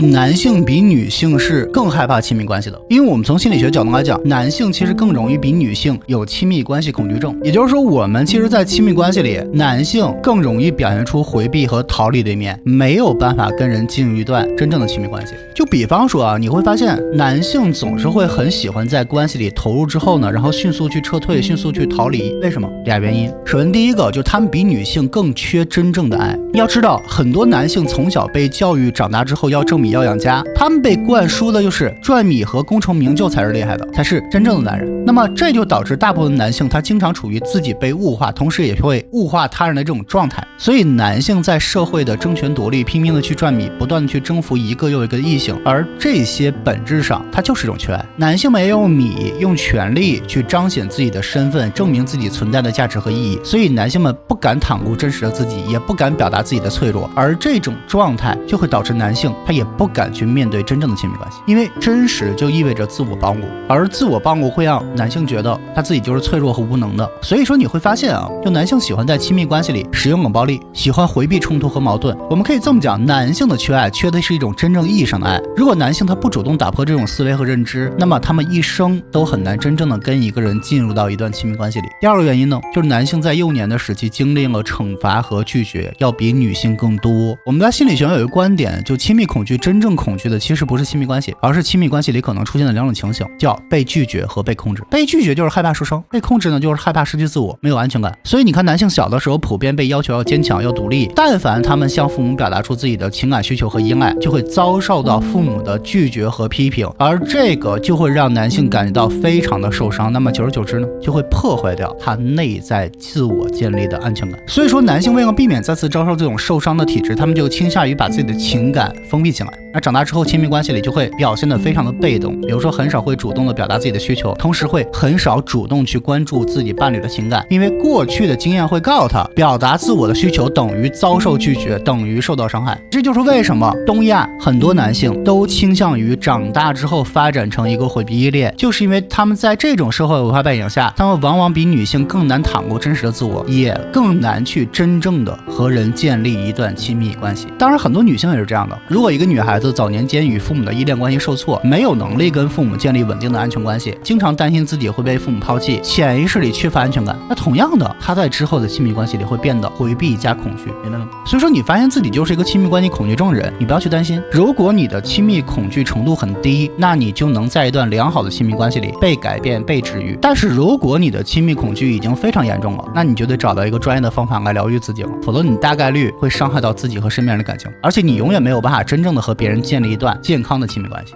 男性比女性是更害怕亲密关系的，因为我们从心理学角度来讲，男性其实更容易比女性有亲密关系恐惧症。也就是说，我们其实在亲密关系里，男性更容易表现出回避和逃离的一面，没有办法跟人进入一段真正的亲密关系。就比方说啊，你会发现男性总是会很喜欢在关系里投入之后呢，然后迅速去撤退，迅速去逃离。为什么？俩原因。首先第一个就是他们比女性更缺真正的爱。要知道，很多男性从小被教育长大之后要挣米要养家，他们被灌输的就是赚米和功成名就才是厉害的，才是真正的男人。那么这就导致大部分男性他经常处于自己被物化，同时也会物化他人的这种状态。所以男性在社会的争权夺利，拼命的去赚米，不断的去征服一个又一个异性，而这些本质上它就是一种缺爱。男性们也用米用权力去彰显自己的身份，证明自己存在的价值和意义，所以男性们不敢袒露真实的自己，也不敢表达自己的脆弱，而这种状态就会导致男性他也不敢去面对真正的亲密关系，因为真实就意味着自我保护，而自我保护会让男性觉得他自己就是脆弱和无能的。所以说你会发现啊，就男性喜欢在亲密关系里使用冷暴力，喜欢回避冲突和矛盾。我们可以这么讲，男性的缺爱缺的是一种真正意义上的爱。如果男性他不主动打破这种思维和认知，那么他们一生都很难真正的跟一个人进入到一段亲密关系里。第二个原因呢，就是男性在幼年的时期经历了惩罚和拒绝要比女性更多。我们在心理学上有一个观点，就亲密恐惧真正恐惧的其实不是亲密关系，而是亲密关系里可能出现的两种情形，叫被拒绝和被控制。被拒绝就是害怕受伤，被控制呢就是害怕失去自我，没有安全感。所以你看，男性小的时候普遍被要求要坚强要独立，但凡他们向父母表达出自己的情感需求和依赖，就会遭受到父母的拒绝和批评，而这个就会让男性感觉到非常的受伤，那么久而久之呢，就会破坏掉他内在自我建立的安全感。所以说男性为了避免再次遭受这种受伤的体质，他们就倾向于把自己的情感封闭起来。那长大之后亲密关系里就会表现得非常的被动，比如说很少会主动的表达自己的需求，同时会很少主动去关注自己伴侣的情感，因为过去的经验会告诉他，表达自我的需求等于遭受拒绝，等于受到伤害。这就是为什么东亚很多男性都倾向于长大之后发展成一个回避依恋，就是因为他们在这种社会文化背景下，他们往往比女性更难袒露真实的自我，也更难去真正的和人建立一段亲密关系。当然很多女性也是这样的，如果一个女孩子早年间与父母的依恋关系受挫，没有能力跟父母建立稳定的安全关系，经常担心自己会被父母抛弃，潜意识里缺乏安全感，那同样的她在之后的亲密关系里会变得回避加恐惧，明白吗？所以说你发现自己就是一个亲密关系恐惧症人，你不要去担心，如果你的亲密恐惧程度很低，那你就能在一段良好的亲密关系里被改变被治愈。但是如果你的亲密恐惧已经非常严重了，那你就得找到一个专业的方法来疗愈自己了，否则你大概率会伤害到自己和身边人的感情，而且你永远没有办法真正的和别人建立一段健康的亲密关系。